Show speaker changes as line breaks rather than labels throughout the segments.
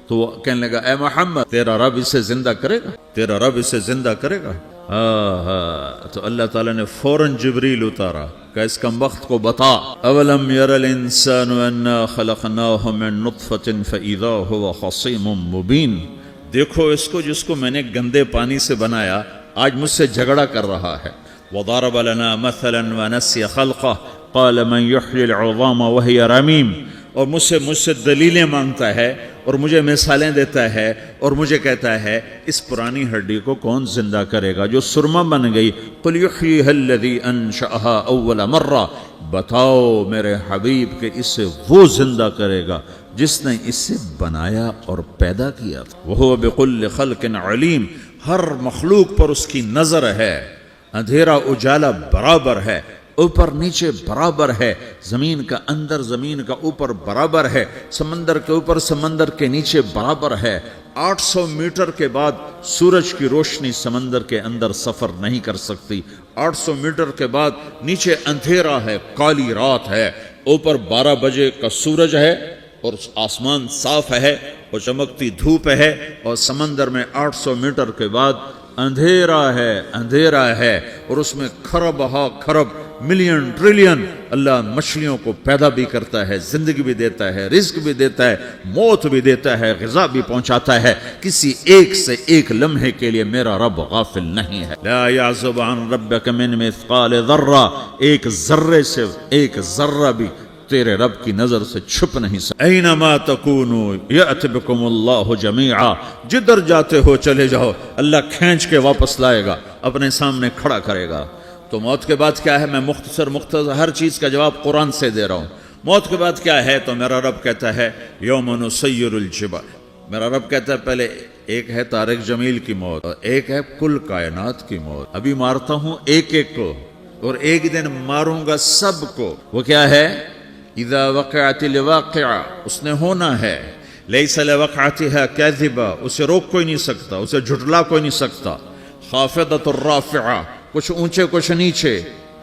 تو وہ کہنے لگا اے محمد تیرا رب اسے زندہ کرے گا، تیرا رب اسے زندہ کرے گا؟ تو اللہ تعالیٰ نے فوراً جبریل اتارا کہ اس کم وقت کو بتا، اولم یر الانسان انا خلقناہ من نطفۃ فاذا هو خصیم مبین، دیکھو اس کو جس کو میں نے گندے پانی سے بنایا آج مجھ سے جھگڑا کر رہا ہے۔ وضرب لنا مثلا ونسی خلقہ قال من یحیی العظام وہی رمیم، اور مجھ سے دلیلیں مانگتا ہے اور مجھے مثالیں دیتا ہے اور مجھے کہتا ہے اس پرانی ہڈی کو کون زندہ کرے گا جو سرما بن گئی؟ قل یحییھا الذی انشأھا اول مرہ، بتاؤ میرے حبیب کہ اسے وہ زندہ کرے گا جس نے اسے بنایا اور پیدا کیا تھا۔ وہو بکل خلق علیم، ہر مخلوق پر اس کی نظر ہے، اندھیرا اجالا برابر ہے، اوپر نیچے برابر ہے، زمین کا اندر زمین کا اوپر برابر ہے، سمندر کے اوپر سمندر کے نیچے برابر ہے۔ 800 میٹر کے بعد سورج کی روشنی سمندر کے اندر سفر نہیں کر سکتی، 800 میٹر کے بعد نیچے اندھیرا ہے، کالی رات ہے، اوپر 12 بجے کا سورج ہے اور آسمان صاف ہے اور چمکتی دھوپ ہے، اور سمندر میں 800 میٹر کے بعد اندھیرا ہے اور اس میں کھرب ہا کھرب ملین ٹریلین اللہ مچھلیوں کو پیدا بھی کرتا ہے، زندگی بھی دیتا ہے، رزق بھی دیتا ہے، موت بھی دیتا ہے، غذا بھی پہنچاتا ہے۔ کسی ایک سے ایک لمحے کے لیے میرا رب غافل نہیں ہے۔ لا یعزب عن ربک من مثقال ذرہ، ایک ذرے سے ایک ذرہ بھی تیرے رب کی نظر سے چھپ نہیں سکتا۔ اینما تکونوا یأت بکم اللہ جمیعا، جدھر جاتے ہو چلے جاؤ اللہ کھینچ کے واپس لائے گا، اپنے سامنے کھڑا کرے گا۔ تو موت کے بعد کیا ہے؟ میں مختصر ہر چیز کا جواب قرآن سے دے رہا ہوں۔ موت کے بعد کیا ہے؟ تو میرا رب کہتا ہے یوم نسیر الجبال، میرا رب کہتا ہے پہلے ایک ہے طارق جمیل کی موت اور ایک ہے کل کائنات کی موت، ابھی مارتا ہوں ایک ایک کو اور ایک دن ماروں گا سب کو۔ وہ کیا ہے؟ اذا وقعت الواقعہ، اس نے ہونا ہے، لیس لوقعتها کاذبہ، اسے روک کوئی نہیں سکتا، اسے جھٹلا کوئی نہیں سکتا۔ خافضۃ الرافعہ، کچھ اونچے کچھ نیچے،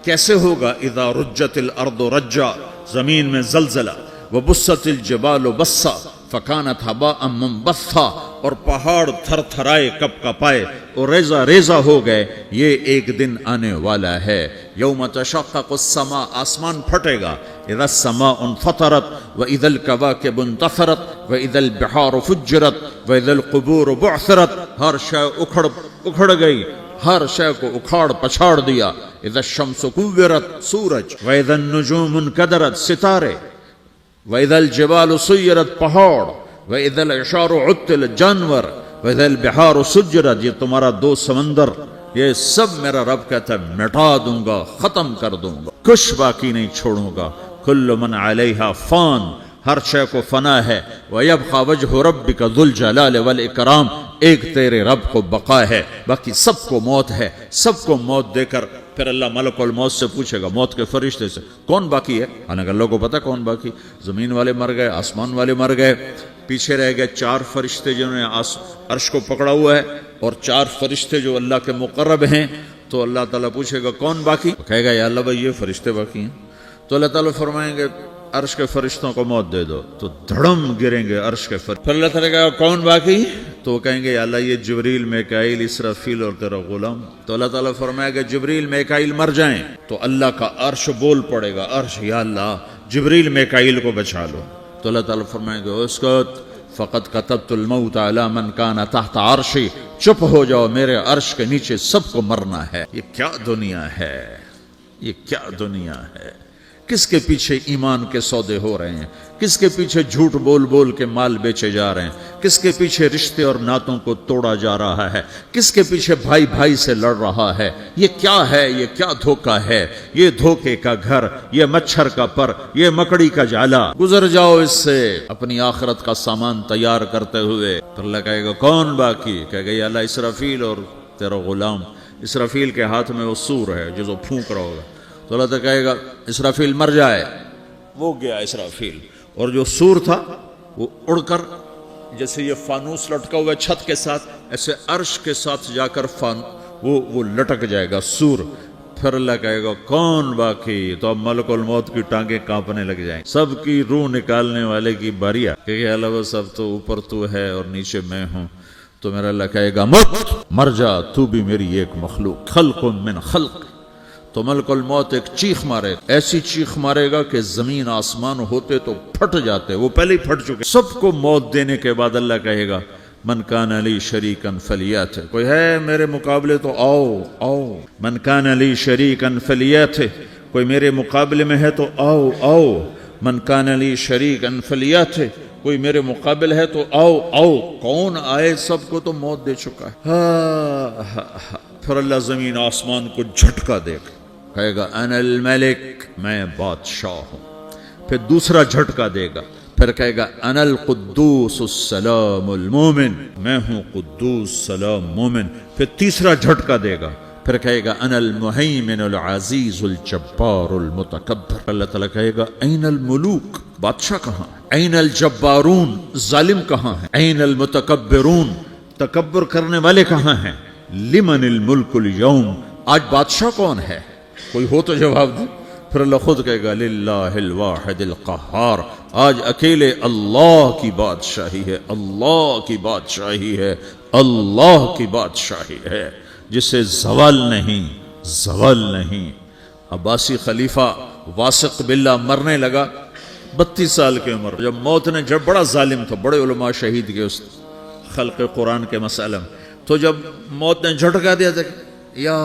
کیسے ہوگا؟ اذا رجت الارض رجا، زمین میں زلزلہ، وبست الجبال بسا فکانت ہباء منبثا، اور پہاڑ تھر تھرائے کپ کپائے اور ریزہ ریزہ ہو گئے۔ یہ ایک دن آنے والا ہے، یوم تشقق السماء، آسمان پھٹے گا، اذا السماء انفطرت واذا الكواكب انتثرت واذا البحار فجرت واذا القبور بعثرت، ہر شے اکھڑ گئی، ہر شے کو اکھاڑ پچھاڑ دیا۔ اذا الشمس کورت، سورج، واذا النجوم انکدرت، ستارے، وَإِذَا الْجِبَالُ سُيِّرَتْ پہاڑ، وَإِذَا الْعِشَارُ عُطِّلَتْ جانور، وَإِذَا الْبِحَارُ سُجِّرَتْ، یہ تمہارا دو سمندر، یہ سب میرا رب کہتا ہے مٹا دوں گا، ختم کر دوں گا، کچھ باقی نہیں چھوڑوں گا۔ كُلُّ مَنْ عَلَيْهَا فان، ہر شے کو فنا ہے، وَيَبْقَى وَجْهُ رَبِّكَ ذُو الْجَلَالِ وَالْإِكْرَامِ، ایک تیرے رب کو بقا ہے، باقی سب کو موت ہے۔ سب کو موت دے کر پھر اللہ ملک الموت سے پوچھے گا، موت کے فرشتے سے، کون باقی ہے؟ حالانکہ اللہ کو پتا کون باقی، زمین والے مر گئے، آسمان والے مر گئے، پیچھے رہ گئے 4 فرشتے جنہوں نے عرش کو پکڑا ہوا ہے اور 4 فرشتے جو اللہ کے مقرب ہیں۔ تو اللہ تعالیٰ پوچھے گا کون باقی؟ کہے گا یا اللہ بھائی یہ فرشتے باقی ہیں۔ تو اللہ تعالیٰ فرمائیں گے عرش کے فرشتوں کو موت دے دو، تو دھڑم گریں گے عرش کے فرشتے۔ پھر اللہ تعالیٰ کہا کون باقی؟ تو وہ کہیں گے یا اللہ یہ جبریل، میکائیل، اسرافیل اور تیرا غلام۔ تو اللہ تعالیٰ فرمائے گا جبریل میکائیل مر جائیں تو اللہ کا عرش بول پڑے گا، عرش یا اللہ جبریل میکائیل کو بچا لو۔ تو اللہ تعالیٰ فرمائے گا اسکت فقد کتبت الموت علی من کان تحت عرشی، چپ ہو جاؤ، میرے عرش کے نیچے سب کو مرنا ہے۔ یہ کیا دنیا ہے، یہ کیا دنیا ہے؟ کس کے پیچھے ایمان کے سودے ہو رہے ہیں؟ کس کے پیچھے جھوٹ بول بول کے مال بیچے جا رہے ہیں؟ کس کے پیچھے رشتے اور ناتوں کو توڑا جا رہا ہے؟ کس کے پیچھے بھائی بھائی سے لڑ رہا ہے؟ یہ کیا ہے؟ یہ کیا دھوکہ ہے؟ یہ دھوکے کا گھر، یہ مچھر کا پر، یہ مکڑی کا جالا۔ گزر جاؤ اس سے اپنی آخرت کا سامان تیار کرتے ہوئے۔ تو اللہ کہے گا کون باقی؟ کہے گا یا اللہ اسرافیل اور تیرا غلام۔ اسرافیل کے ہاتھ میں وہ سور ہے جو پھونک رہا ہوگا۔ تو اللہ تعالیٰ کہے گا اسرافیل مر جائے، وہ گیا اسرافیل، اور جو سور تھا وہ اڑ کر جیسے یہ فانوس لٹکا ہوا ہے چھت کے ساتھ، ایسے عرش کے ساتھ جا کر وہ لٹک جائے گا سور۔ پھر اللہ کہے گا کون باقی؟ تو اب ملک الموت کی ٹانگیں کانپنے لگ جائیں، سب کی روح نکالنے والے کی باری آ کہ اللہ وہ سب تو اوپر تو ہے اور نیچے میں ہوں. تو میرا اللہ کہے گا مر جا، تو بھی میری ایک مخلوق، خلق من خلق. تو ملک الموت ایک چیخ مارے، ایسی چیخ مارے گا کہ زمین آسمان ہوتے تو پھٹ جاتے، وہ پہلے ہی پھٹ چکے. سب کو موت دینے کے بعد اللہ کہے گا من کان لی شریکن فلیات، کوئی ہے میرے مقابلے تو آؤ آؤ. من کان لی شریکن فلیات، کوئی میرے مقابلے میں ہے تو آؤ آؤ. من کان لی شریکن فلیات، کوئی میرے مقابل ہے تو آؤ آؤ. کون آئے؟ سب کو تو موت دے چکا ہے. پھر اللہ زمین آسمان کو جھٹکا دے گا، کہے گا انا الملک، میں بادشاہ ہوں. پھر دوسرا جھٹکا دے گا، پھر کہے گا انا القدوس السلام المومن، میں ہوں قدوس سلام مومن. پھر تیسرا جھٹکا دے گا، پھر کہے گا انا المہیمن العزیز الجبار المتکبر. اللہ تعالیٰ کہے گا این الملوک، بادشاہ کہاں ہے؟ این الجبارون، ظالم کہاں ہے؟ این المتکبرون، تکبر کرنے والے کہاں ہیں؟ لمن الملک اليوم، آج بادشاہ کون ہے؟ کوئی ہو تو جواب دے. پھر اللہ خود کہے گا للہ الواحد القہار، آج اکیلے اللہ کی بادشاہی ہے، اللہ کی بادشاہی ہے، اللہ کی بادشاہی ہے جسے زوال نہیں، زوال نہیں. عباسی خلیفہ واثق باللہ مرنے لگا 32 سال کی عمر. جب موت نے، جب بڑا ظالم تھا، بڑے علماء شہید کے اس خلق قرآن کے مسئلہ میں، تو جب موت نے جھٹکا دیا تھا یا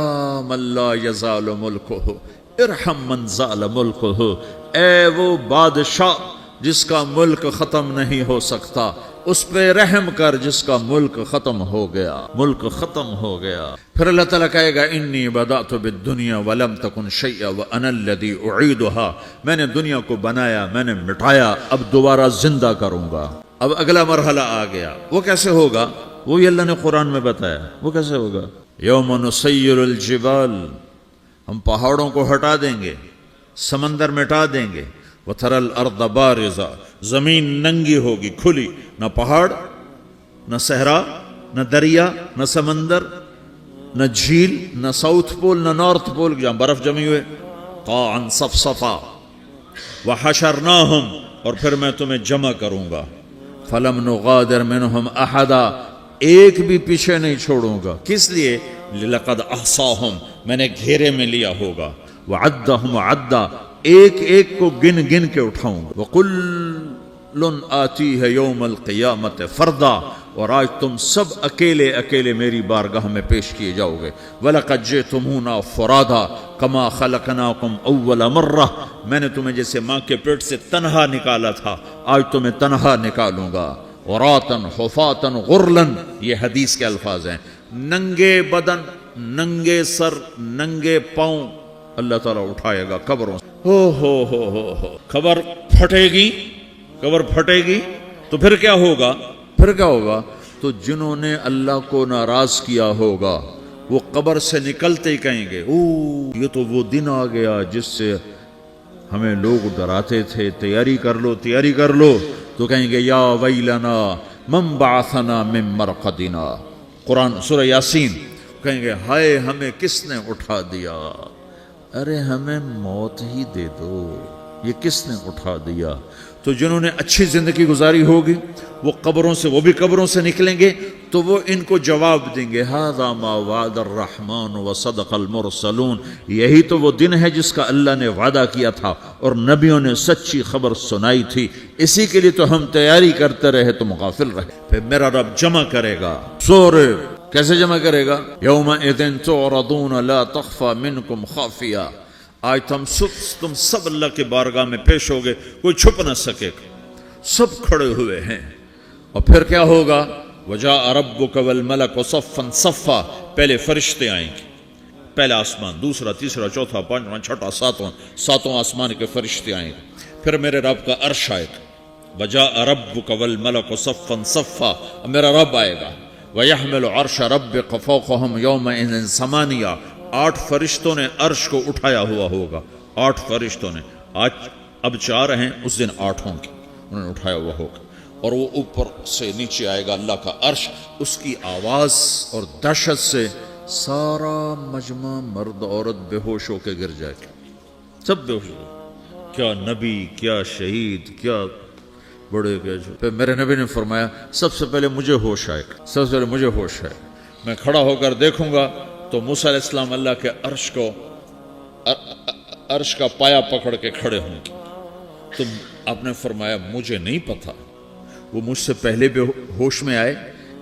من لا یزال ملکہ ارحم من زال ملکہ، اے وہ بادشاہ جس کا ملک ختم نہیں ہو سکتا، اس پہ رحم کر جس کا ملک ختم ہو گیا، ملک ختم ہو گیا. پھر اللہ تعالیٰ کہے گا انی بدأت بالدنیا ولم تکن شیئا وانا الذی اعیدہا، میں نے دنیا کو بنایا، میں نے مٹایا، اب دوبارہ زندہ کروں گا. اب اگلا مرحلہ آ گیا. وہ کیسے ہوگا؟ وہی اللہ نے قرآن میں بتایا. وہ کیسے ہوگا؟ یوم نسیر الجبال، ہم پہاڑوں کو ہٹا دیں گے، سمندر مٹا دیں گے. وتری الارض بارزہ، زمین ننگی ہوگی، کھلی، نہ پہاڑ، نہ صحرا، نہ دریا، نہ سمندر، نہ جھیل، نہ ساؤتھ پول، نہ نارتھ پول جہاں برف جمی ہوئے. قاعا صفصفا وحشرناہم، اور پھر میں تمہیں جمع کروں گا. فلم نغادر منہم احدا، ایک بھی پیچھے نہیں چھوڑوں گا. کس لیے؟ لقد احصاہم، میں نے گھیرے میں لیا ہوگا. وعدہم عدا، ایک ایک کو گن گن کے اٹھاؤں گا. وکل آتیہ یوم القیامت فردا، اور آج تم سب اکیلے اکیلے میری بارگاہ میں پیش کیے جاؤ گے. وَلَقَدْ جِئْتُمُونَا فُرَادًا كَمَا خَلَقْنَاكُمْ أَوَّلَ مَرَّةٍ، میں نے تمہیں جیسے ماں کے پیٹ سے تنہا نکالا تھا، آج تمہیں تنہا نکالوں گا. عُرَاةً حُفَاةً غُرْلًا، یہ حدیث کے الفاظ ہیں. ننگے بدن، ننگے سر، ننگے پاؤں اللہ تعالیٰ اٹھائے گا قبروں سے. ہو قبر پھٹے گی، قبر پھٹے گی تو پھر کیا ہوگا؟ پھر کیا ہوگا؟ تو جنہوں نے اللہ کو ناراض کیا ہوگا وہ قبر سے نکلتے ہی کہیں گے یہ تو وہ دن آ گیا جس سے ہمیں لوگ ڈراتے تھے، تیاری کر لو تیاری کر لو. تو کہیں گے یا ویلنا من بعثنا من مرقدنا، قرآن سورہ یاسین. کہیں گے ہائے ہمیں کس نے اٹھا دیا، ارے ہمیں موت ہی دے دو، یہ کس نے اٹھا دیا. تو جنہوں نے اچھی زندگی گزاری ہوگی وہ قبروں سے، وہ بھی قبروں سے نکلیں گے تو وہ ان کو جواب دیں گے ھذا ما وعد الرحمن وصدق المرسلون، یہی تو وہ دن ہے جس کا اللہ نے وعدہ کیا تھا اور نبیوں نے سچی خبر سنائی تھی، اسی کے لیے تو ہم تیاری کرتے رہے تم غافل رہے. پھر میرا رب جمع کرے گا. سورہ کیسے جمع کرے گا؟ یومئذ تعرضون لا تخفى منکم خافیہ، آج تم سب اللہ کے بارگاہ میں پیش ہوگے، کوئی چھپ نہ سکے گا، سب کھڑے ہوئے ہیں. اور پھر کیا ہوگا؟ وجاء ربک والملک صفا صفا، پہلے فرشتے آئیں گے، پہلا آسمان، دوسرا، تیسرا، چوتھا، پانچواں، چھٹا، ساتواں آسمان کے فرشتے آئیں گے. پھر میرے رب کا عرش آئے گا. وجاء ربک والملک صفا صفا، میرا رب آئے گا. وَيَحْمِلُ عَرْشَ رَبِّكَ فَوْقَهُمْ يَوْمَئِذٍ ثَمَانِيَةٌ، 8 فرشتوں نے عرش کو اٹھایا ہوا ہوگا. 8 فرشتوں نے، آج اب 4 ہیں، اس دن 8 ہوں گے، انہوں نے اٹھایا ہوا ہوگا. اور وہ اوپر سے نیچے آئے گا اللہ کا عرش، اس کی آواز اور دہشت سے سارا مجمع مرد عورت بے ہوش ہو کے گر جائے گا، سب بے ہوش ہو، کیا نبی، کیا شہید، کیا بڑے گئے جو. پھر میرے نبی نے فرمایا سب سے پہلے مجھے ہوش آئے گا، سب سے پہلے مجھے ہوش آئے گا. میں کھڑا ہو کر دیکھوں گا تو موسیٰ علیہ السلام اللہ کے عرش کا پایا پکڑ کے کھڑے ہوں گے. تو آپ نے فرمایا مجھے نہیں پتا وہ مجھ سے پہلے بے ہوش میں آئے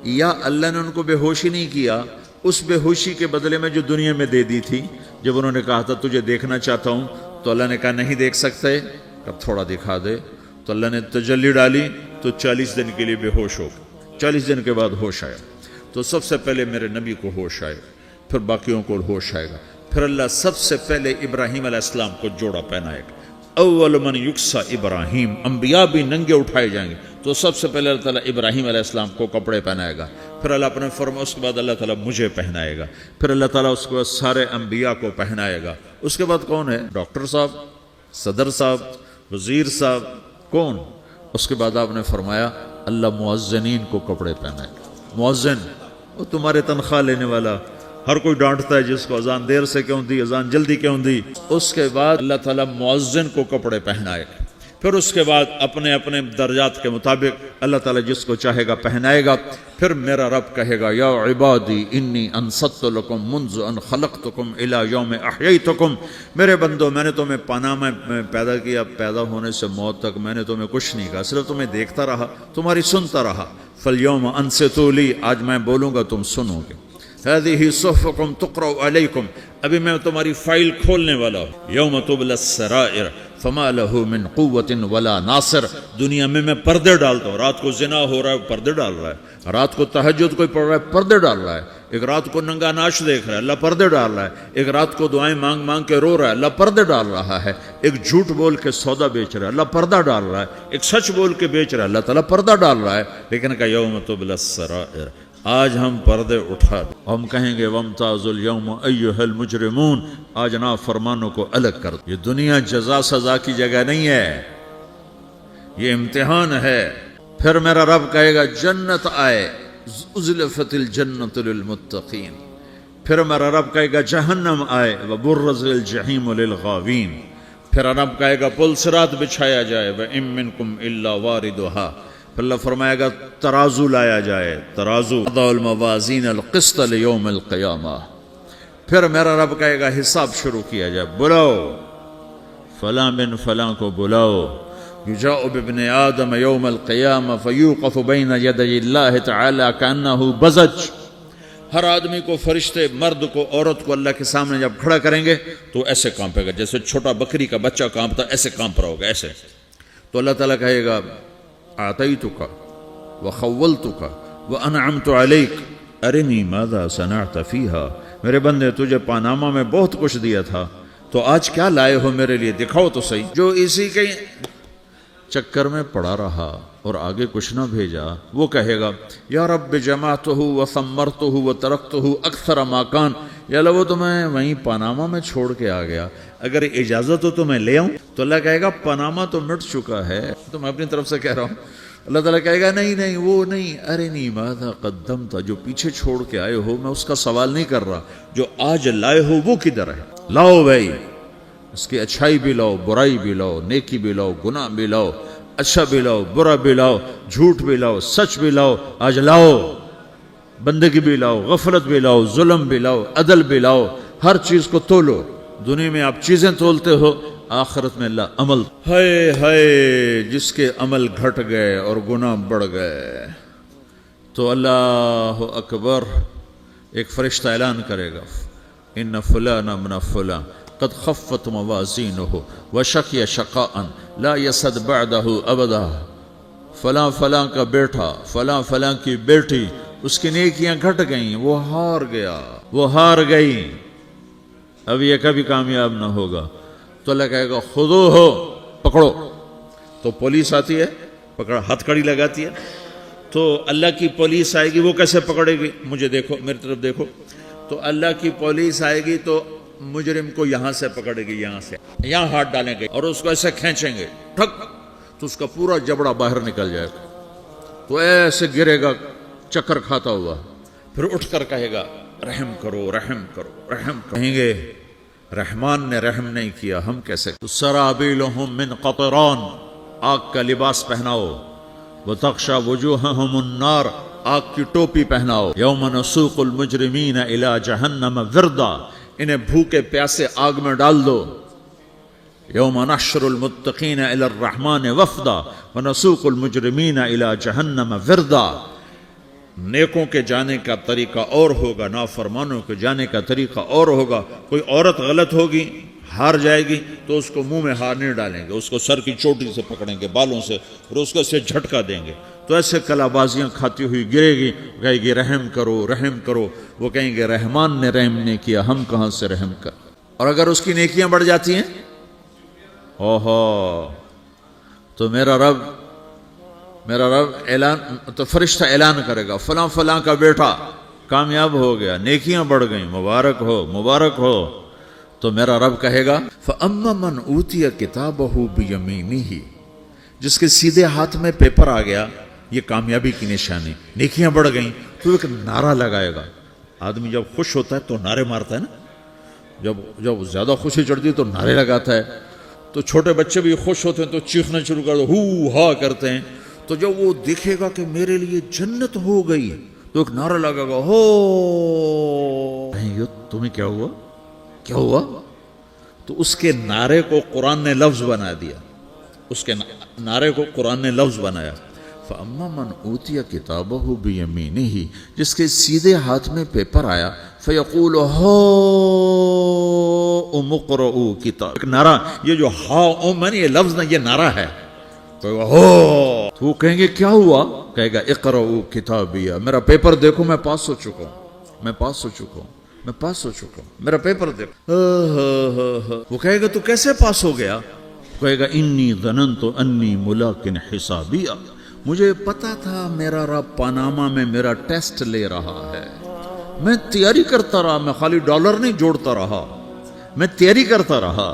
یا اللہ نے ان کو بے ہوشی نہیں کیا، اس بے ہوشی کے بدلے میں جو دنیا میں دے دی تھی. جب انہوں نے کہا تھا تجھے دیکھنا چاہتا ہوں تو اللہ نے کہا نہیں دیکھ سکتے، اب تھوڑا دکھا دے. تو اللہ نے تجلی ڈالی تو 40 دن کے لیے بے ہوش ہو گئے. 40 دن کے بعد ہوش آیا. تو سب سے پہلے میرے نبی کو ہوش آئے، پھر باقیوں کو ہوش آئے گا. پھر اللہ سب سے پہلے ابراہیم علیہ السلام کو جوڑا پہنائے گا. اول من یکسا ابراہیم، انبیاء بھی ننگے اٹھائے جائیں گے تو سب سے پہلے اللہ تعالیٰ ابراہیم علیہ السلام کو کپڑے پہنائے گا. پھر اللہ اپنے فرما اس کے بعد اللہ تعالیٰ مجھے پہنائے گا. پھر اللہ تعالیٰ اس کو سارے انبیاء کو پہنائے گا. اس کے بعد کون ہے؟ ڈاکٹر صاحب، صدر صاحب، وزیر صاحب، کون؟ اس کے بعد آپ نے فرمایا اللہ مؤذنین کو کپڑے پہنائے گا. مؤذن وہ تمہارے تنخواہ لینے والا، ہر کوئی ڈانٹتا ہے جس کو اذان دیر سے کیوں دی، اذان جلدی کیوں دی. اس کے بعد اللہ تعالیٰ مؤذن کو کپڑے پہنائے گا. پھر اس کے بعد اپنے اپنے درجات کے مطابق اللہ تعالیٰ جس کو چاہے گا پہنائے گا. پھر میرا رب کہے گا یا عبادی انی انصت لکم منذ ان خلقتکم الی یوم احییتکم، میرے بندو میں نے تمہیں پاناما میں پیدا کیا، پیدا ہونے سے موت تک میں نے تمہیں کچھ نہیں کہا، صرف تمہیں دیکھتا رہا، تمہاری سنتا رہا. فالیوم انصتوا لی، آج میں بولوں گا تم سنو گے. هذه صحفكم تقرأ عليكم، ابھی میں تمہاری فائل کھولنے والا ہوں. یوم تبلی السرائر فما له من قوة ولا ناصر، دنیا میں پردے ڈالتا ہوں. رات کو زنا ہو رہا ہے پردے ڈال رہا ہے، رات کو تہجد کوئی پڑھ رہا ہے پردے ڈال رہا ہے، ایک رات کو ننگا ناچ دیکھ رہا ہے اللہ پردے ڈال رہا ہے، ایک رات کو دعائیں مانگ مانگ کے رو رہا ہے اللہ پردے ڈال رہا ہے، ایک جھوٹ بول کے سودا بیچ رہا ہے اللہ پردہ ڈال رہا ہے، ایک سچ بول کے بیچ رہا ہے اللہ تعالیٰ پردہ ڈال رہا ہے. لیکن کہ یوم تبلی السرائر، آج ہم پردے اٹھا دیں، ہم کہیں گے وامتازوا اليوم ایھا المجرمون، آج نافرمانوں کو الگ کر دو. یہ دنیا جزا سزا کی جگہ نہیں ہے، یہ امتحان ہے. پھر میرا رب کہے گا جنت آئے، ازلفت الجنت للمتقین. پھر میرا رب کہے گا جہنم آئے، وبرزت الجحیم للغاوین. پھر رب کہے گا پل صراط بچھایا جائے، وَإِن مِّنكُمْ إِلَّا وَارِدُهَا. پھر اللہ فرمائے گا ترازو لایا جائے، ترازو، وَضَعُ الْمَوَازِينَ الْقِسْطَ لِيَوْمِ الْقِيَامَةِ. پھر میرا رب کہے گا حساب شروع کیا جائے، بلاؤ فلاں بن فلاں کو بلاؤ. یجاء بابن آدم یوم القیامہ فیوقف بین یدی اللہ تعالی کأنہ بزج. ہر آدمی کو، فرشتے، مرد کو، عورت کو اللہ کے سامنے جب کھڑا کریں گے تو ایسے کانپے گا جیسے چھوٹا بکری کا بچہ کانپتا، ایسے کانپ رہا ہوگا ایسے. تو اللہ تعالیٰ کہے گا اعطیتک وخولتک وانعمت علیک ارنی ماذا صنعت فیہا. میرے بندے تجھے پاناما میں بہت کچھ دیا تھا تو آج کیا لائے ہو میرے لیے، دکھاؤ تو صحیح. جو اسی کے چکر میں پڑا رہا اور آگے کچھ نہ بھیجا وہ کہے گا یا رب جمعتہ وثمرتہ وترکتہ اکثر ما کان. یا اللہ وہ تو میں وہیں پاناما میں چھوڑ کے آ گیا، اگر اجازت ہو تو میں لے آؤں. تو اللہ کہے گا پاناما تو مٹ چکا ہے، تو میں اپنی طرف سے کہہ رہا ہوں. اللہ تعالیٰ کہے گا نہیں نہیں وہ نہیں، ارنی ماذا قدمت، جو پیچھے چھوڑ کے آئے ہو میں اس کا سوال نہیں کر رہا، جو آج لائے ہو وہ کدھر ہے. لاؤ بھائی، اس کی اچھائی بھی لاؤ، برائی بھی لاؤ، نیکی بھی لاؤ، گناہ بھی لاؤ، اچھا بھی لاؤ، برا بھی لاؤ، جھوٹ بھی لاؤ، سچ بھی لاؤ. آج لاؤ، بندگی بھی لاؤ، غفلت بھی لاؤ، ظلم بھی لاؤ، عدل بھی لاؤ، ہر چیز کو تولو. دنیا میں آپ چیزیں تولتے ہو، آخرت میں اللہ عمل. ہائے ہائے جس کے عمل گھٹ گئے اور گناہ بڑھ گئے تو اللہ اکبر، ایک فرشتہ اعلان کرے گا ان فلان ابن فلان قد خفت موازینہ وشقی شقاء لا یسد بعدہ ابدا. فلاں فلاں کا بیٹا، فلاں فلاں کی بیٹی، اس کی نیکیاں گھٹ گئیں، وہ ہار گیا، وہ ہار گئی، اب یہ کبھی کامیاب نہ ہوگا. تو اللہ کہے گا خودو ہو، پکڑو. تو پولیس آتی ہے، پکڑ ہتھ کڑی لگاتی ہے. تو اللہ کی پولیس آئے گی، وہ کیسے پکڑے گی؟ مجھے دیکھو، میری طرف دیکھو. تو اللہ کی پولیس آئے گی تو مجرم کو یہاں سے پکڑے گی، یہاں سے یہاں ہاتھ ڈالیں گے اور اس کو ایسے کھینچیں گے ٹھک، تو اس کا پورا جبڑا باہر نکل جائے گا. تو ایسے گرے گا چکر کھاتا ہوا، پھر اٹھ کر کہے گا رحم کرو رحم کرو رحم کرو. کہیں گے رحمان نے رحم نہیں کیا ہم کیسے. سرابیلہم من قطران، آگ کا لباس پہناؤ. وتغشا وجوہہم النار، آگ کی ٹوپی پہناؤ. یوم نسوق المجرمین الی جہنم وردا، انہیں بھوکے پیاسے آگ میں ڈال دو. یوم نحشر المتقین الی الرحمن وفدا ونسوق المجرمین الی جہنم وردا. نیکوں کے جانے کا طریقہ اور ہوگا، نافرمانوں کے جانے کا طریقہ اور ہوگا. کوئی عورت غلط ہوگی، ہار جائے گی تو اس کو منہ میں ہار نہیں ڈالیں گے، اس کو سر کی چوٹی سے پکڑیں گے، بالوں سے، اور اس کو سے جھٹکا دیں گے. تو ایسے کلا بازیاں کھاتی ہوئی گرے گی، کہے گی رحم کرو رحم کرو. وہ کہیں گے رحمان نے رحم نہیں کیا ہم کہاں سے رحم کر. اور اگر اس کی نیکیاں بڑھ جاتی ہیں، اوہو، تو میرا رب اعلان، تو فرشتہ اعلان کرے گا فلاں فلاں کا بیٹا کامیاب ہو گیا، نیکیاں بڑھ گئیں، مبارک ہو مبارک ہو. تو میرا رب کہے گا فَأَمَّا مَنْ أُوتِيَ كِتَابَهُ بِيَمِينِهِ، جس کے سیدھے ہاتھ میں پیپر آ گیا، یہ کامیابی کی نشانی، نیکیاں بڑھ گئیں. تو ایک نعرہ لگائے گا. آدمی جب خوش ہوتا ہے تو نعرے مارتا ہے نا، جب زیادہ خوشی چڑھتی ہے تو نعرے لگاتا ہے. تو چھوٹے بچے بھی خوش ہوتے ہیں تو چیخنا شروع کر دو، ہو ہا کرتے ہیں. تو جب وہ دیکھے گا کہ میرے لیے جنت ہو گئی تو ایک نعرہ لگے گا، ہو. تمہیں کیا ہوا کیا ہوا؟ تو اس کے نعرے کو قرآن نے لفظ بنا دیا، اس کے نعرے کو قرآن نے لفظ بنایا. فَأَمَّا مَنْ أُوتِيَ كِتَابَهُ بِيَمِينِهِ، جس کے سیدھے ہاتھ میں پیپر آیا، فَيَقُولُ هَاؤْمُ اقْرَءُوا کتاب. ایک نعرہ، یہ جو ہاؤم ہے نا، یہ لفظ نہ، یہ نعرہ ہے. تو وہ کہیں گے کیا ہوا؟ کہے گا اقرؤوا کتابیہ، میرا پیپر دیکھو، میں پاس ہو چکا ہوں، میں پاس ہو چکا ہوں، میں پاس ہو چکا ہوں، میرا پیپر دیکھو. وہ کہے گا تو کیسے پاس ہو گیا؟ کہے گا انی ظننت انی ملاق حسابیہ، مجھے پتا تھا میرا رب پاناما میں میرا ٹیسٹ لے رہا ہے. میں تیاری کرتا رہا، میں خالی ڈالر نہیں جوڑتا رہا، میں تیاری کرتا رہا.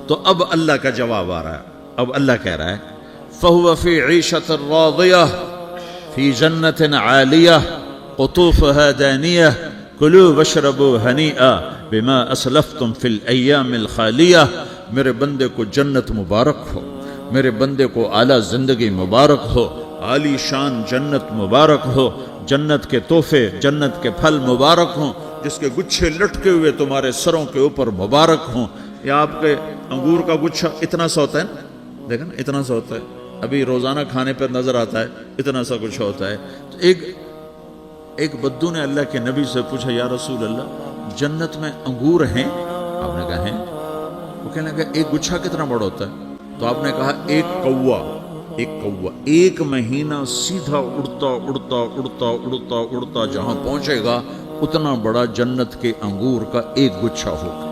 تو اب اللہ کا جواب آ رہا ہے. اب اللہ کہہ رہا ہے فَهُوَ فِي عِيشَةٍ رَاضِيَةٍ فِي جَنَّةٍ عَالِيَةٍ قُطُوفُهَا دَانِيَةٌ كُلُوا وَاشْرَبُوا هَنِيئًا بِمَا أَسْلَفْتُمْ فِي الْأَيَّامِ الْخَالِيَةِ. میرے بندے کو جنت مبارک ہو، میرے بندے کو اعلیٰ زندگی مبارک ہو، عالی شان جنت مبارک ہو، جنت کے تحفے، جنت کے پھل مبارک ہوں، جس کے گچھے لٹکے ہوئے تمہارے سروں کے اوپر مبارک ہوں. یا آپ کے انگور کا گچھا اتنا سا ہوتا ہے نا، دیکھیں نا اتنا سا ہوتا ہے، ابھی روزانہ کھانے پر نظر آتا ہے، اتنا سا کچھ ہوتا ہے. تو ایک بدو نے اللہ کے نبی سے پوچھا یا رسول اللہ جنت میں انگور ہیں؟ آپ نے کہا ہیں. وہ کہنے لگا ایک گچھا کتنا بڑا ہوتا ہے؟ تو آپ نے کہا ایک کوا 1 مہینہ سیدھا اڑتا اڑتا اڑتا اڑتا اڑتا جہاں پہنچے گا اتنا بڑا جنت کے انگور کا ایک گچھا ہوگا.